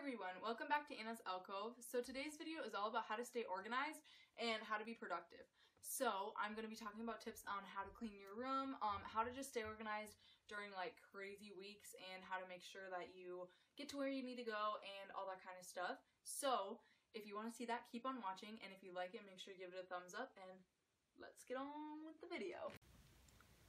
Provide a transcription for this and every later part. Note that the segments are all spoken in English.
everyone, welcome back to Anna's Alcove. So today's video is all about how to stay organized and how to be productive. So I'm going to be talking about tips on how to clean your room, how to just stay organized during like crazy weeks, and how to make sure that you get to where you need to go and all that kind of stuff. So if you want to see that, keep on watching, and if you like it, make sure you give it a thumbs up, and let's get on with the video.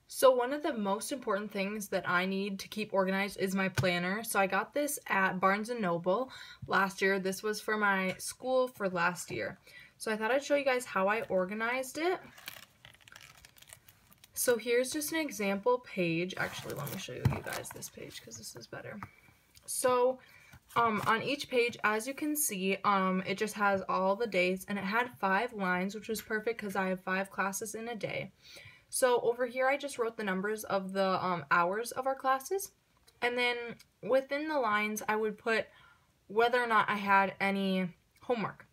So one of the most important things that I need to keep organized is my planner. So I got this at Barnes & Noble last year. This was for my school for last year. So I thought I'd show you guys how I organized it. So here's just an example page. Actually, let me show you guys this page because this is better. So on each page, as you can see, it just has all the dates, and it had 5 lines, which was perfect because I have 5 classes in a day. So over here, I just wrote the numbers of the hours of our classes, and then within the lines, I would put whether or not I had any homework.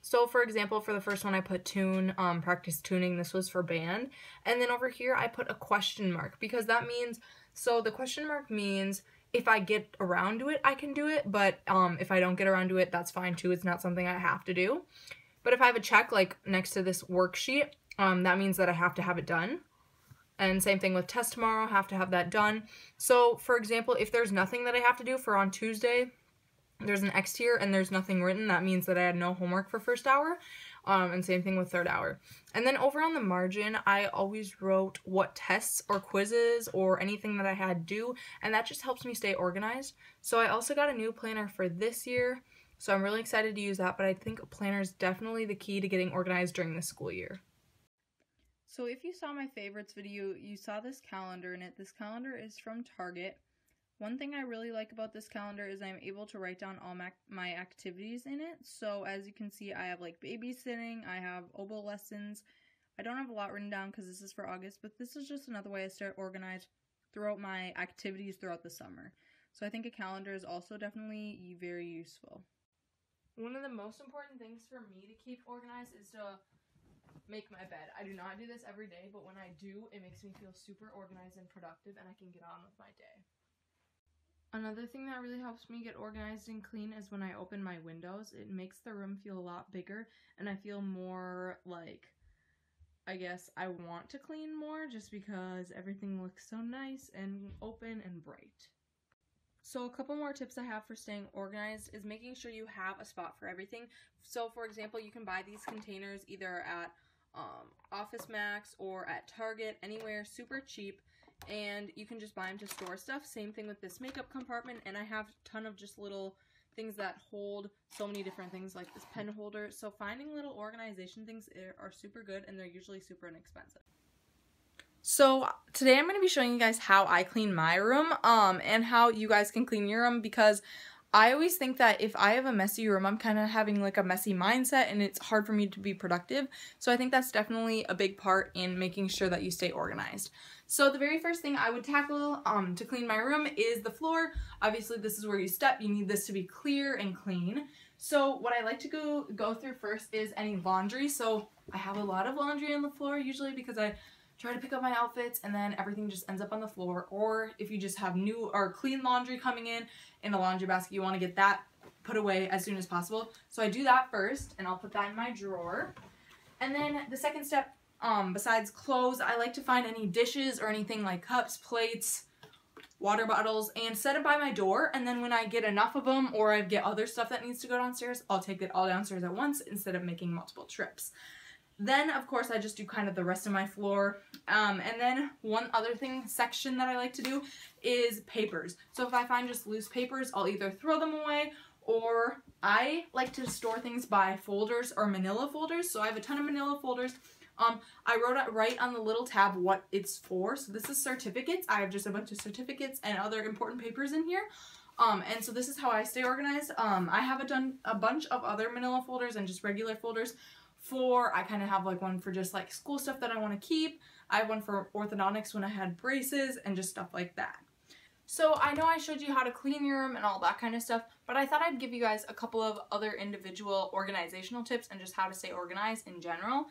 So for example, for the first one, I put tune, practice tuning. This was for band. And then over here, I put a question mark because that means, so the question mark means if I get around to it, I can do it. But if I don't get around to it, that's fine too. It's not something I have to do. But if I have a check like next to this worksheet, that means that I have to have it done. And same thing with test tomorrow, have to have that done. So for example, if there's nothing that I have to do for on Tuesday, there's an X here and there's nothing written, that means that I had no homework for first hour. And same thing with third hour. And then over on the margin, I always wrote what tests or quizzes or anything that I had due, and that just helps me stay organized. So I also got a new planner for this year, so I'm really excited to use that, but I think a planner is definitely the key to getting organized during the school year. So if you saw my favorites video, you saw this calendar in it. This calendar is from Target. One thing I really like about this calendar is I'm able to write down all my activities in it. So as you can see, I have like babysitting, I have oboe lessons. I don't have a lot written down because this is for August, but this is just another way I stay organized throughout my activities throughout the summer. So I think a calendar is also definitely very useful. One of the most important things for me to keep organized is to make my bed. I do not do this every day, but when I do, it makes me feel super organized and productive, and I can get on with my day. Another thing that really helps me get organized and clean is when I open my windows. It makes the room feel a lot bigger, and I feel more like, I guess I want to clean more just because everything looks so nice and open and bright. So a couple more tips I have for staying organized is making sure you have a spot for everything. So for example, you can buy these containers either at Office Max or at Target, anywhere, super cheap, and you can just buy them to store stuff. Same thing with this makeup compartment, and I have a ton of just little things that hold so many different things, like this pen holder. So finding little organization things are super good, and they're usually super inexpensive. So today I'm going to be showing you guys how I clean my room and how you guys can clean your room, because I always think that if I have a messy room, I'm kind of having like a messy mindset and it's hard for me to be productive. So I think that's definitely a big part in making sure that you stay organized. So the very first thing I would tackle to clean my room is the floor. Obviously this is where you step. You need this to be clear and clean. So what I like to go through first is any laundry. So I have a lot of laundry on the floor usually because I try to pick up my outfits and then everything just ends up on the floor. Or if you just have new or clean laundry coming in a laundry basket, you want to get that put away as soon as possible. So I do that first, and I'll put that in my drawer. And then the second step, besides clothes, I like to find any dishes or anything like cups, plates, water bottles, and set it by my door. And then when I get enough of them, or I get other stuff that needs to go downstairs, I'll take it all downstairs at once instead of making multiple trips. Then, of course, I just do kind of the rest of my floor. And then one other section that I like to do is papers. So if I find just loose papers, I'll either throw them away, or I like to store things by folders or manila folders. So I have a ton of manila folders. I wrote it right on the little tab what it's for. So this is certificates. I have just a bunch of certificates and other important papers in here. And so this is how I stay organized. I have done a bunch of other manila folders and just regular folders. I kind of have like one for just like school stuff that I want to keep. I have one for orthodontics when I had braces and just stuff like that. So I know I showed you how to clean your room and all that kind of stuff, but I thought I'd give you guys a couple of other individual organizational tips and just how to stay organized in general.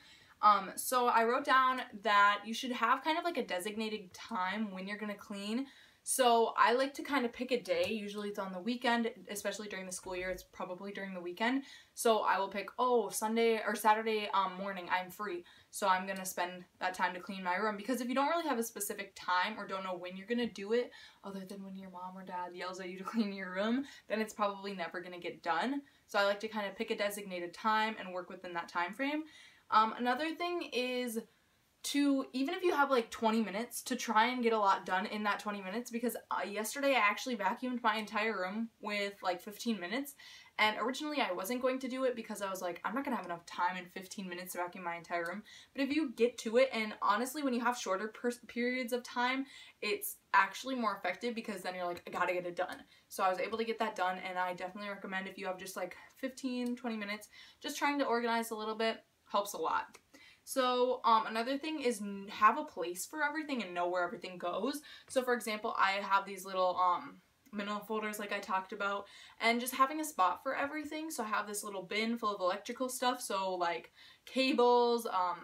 So I wrote down that you should have kind of like a designated time when you're going to clean. So I like to kind of pick a day. Usually it's on the weekend, especially during the school year. It's probably during the weekend. So I will pick, oh, Sunday or Saturday morning, I'm free. So I'm going to spend that time to clean my room. Because if you don't really have a specific time or don't know when you're going to do it, other than when your mom or dad yells at you to clean your room, then it's probably never going to get done. So I like to kind of pick a designated time and work within that time frame. Another thing is to, even if you have like 20 minutes, to try and get a lot done in that 20 minutes, because yesterday I actually vacuumed my entire room with like 15 minutes, and originally I wasn't going to do it because I was like, I'm not gonna have enough time in 15 minutes to vacuum my entire room. But if you get to it, and honestly when you have shorter periods of time, it's actually more effective, because then you're like, I gotta get it done. So I was able to get that done, and I definitely recommend, if you have just like 15-20 minutes, just trying to organize a little bit helps a lot. So another thing is have a place for everything and know where everything goes. So for example, I have these little manila folders like I talked about, and just having a spot for everything. So I have this little bin full of electrical stuff, so like cables, I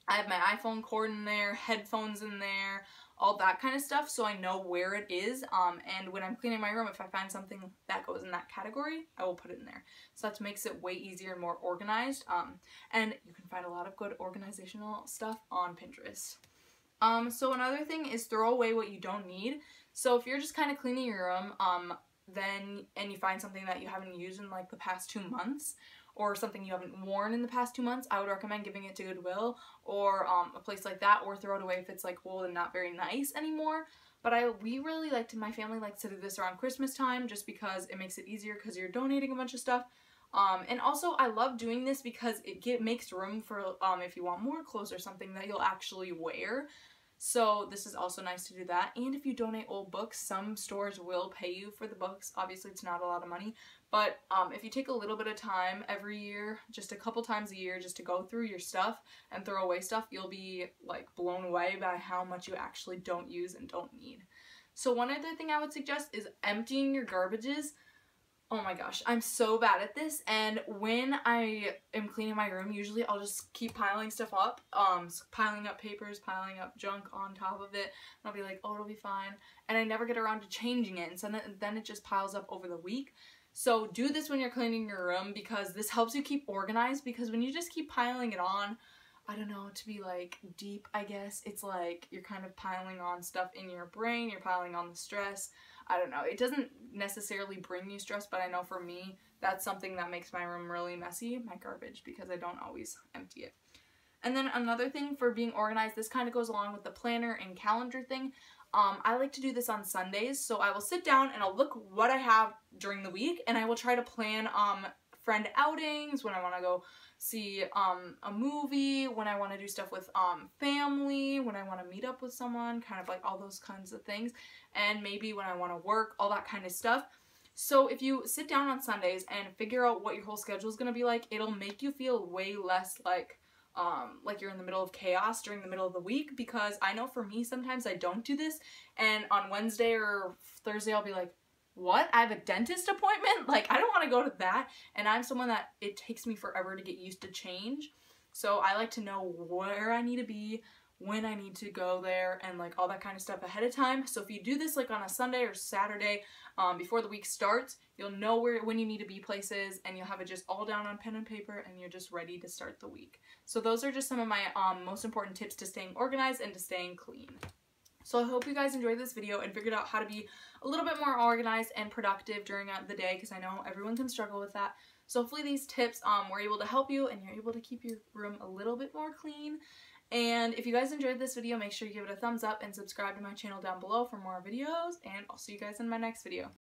have my iPhone cord in there, headphones in there, all that kind of stuff, so I know where it is, and when I'm cleaning my room, if I find something that goes in that category, I will put it in there. So that makes it way easier and more organized, and you can find a lot of good organizational stuff on Pinterest. So another thing is throw away what you don't need. So if you're just kind of cleaning your room, and you find something that you haven't used in like the past 2 months, or something you haven't worn in the past 2 months, I would recommend giving it to Goodwill or a place like that, or throw it away if it's like old and not very nice anymore. But we really like to, my family likes to do this around Christmas time, just because it makes it easier because you're donating a bunch of stuff. And also I love doing this because it makes room for if you want more clothes or something that you'll actually wear. So this is also nice to do that. And if you donate old books, some stores will pay you for the books. Obviously it's not a lot of money, but if you take a little bit of time every year, just a couple times a year, just to go through your stuff and throw away stuff, you'll be like blown away by how much you actually don't use and don't need. So one other thing I would suggest is emptying your garbages. Oh my gosh, I'm so bad at this, and when I am cleaning my room, usually I'll just keep piling stuff up, piling up papers, piling up junk on top of it, and I'll be like, oh, it'll be fine, and I never get around to changing it, and so then it just piles up over the week. So do this when you're cleaning your room, because this helps you keep organized, because when you just keep piling it on, I don't know, to be like deep, I guess, it's like you're kind of piling on stuff in your brain, you're piling on the stress. I don't know, it doesn't necessarily bring you stress, but I know for me, that's something that makes my room really messy, my garbage, because I don't always empty it. And then another thing for being organized, this kind of goes along with the planner and calendar thing. I like to do this on Sundays, so I will sit down and I'll look what I have during the week, and I will try to plan friend outings, when I want to go see a movie, when I want to do stuff with family, when I want to meet up with someone, kind of like all those kinds of things, and maybe when I want to work, all that kind of stuff. So if you sit down on Sundays and figure out what your whole schedule is going to be like, it'll make you feel way less like you're in the middle of chaos during the middle of the week, because I know for me, sometimes I don't do this, and on Wednesday or Thursday I'll be like, what? I have a dentist appointment? Like, I don't want to go to that. And I'm someone that it takes me forever to get used to change. So I like to know where I need to be, when I need to go there, and like all that kind of stuff ahead of time. So if you do this like on a Sunday or Saturday before the week starts, you'll know when you need to be places, and you'll have it just all down on pen and paper, and you're just ready to start the week. So those are just some of my most important tips to staying organized and to staying clean. So I hope you guys enjoyed this video and figured out how to be a little bit more organized and productive during the day, because I know everyone can struggle with that. So hopefully these tips were able to help you, and you're able to keep your room a little bit more clean. And if you guys enjoyed this video, make sure you give it a thumbs up and subscribe to my channel down below for more videos, and I'll see you guys in my next video.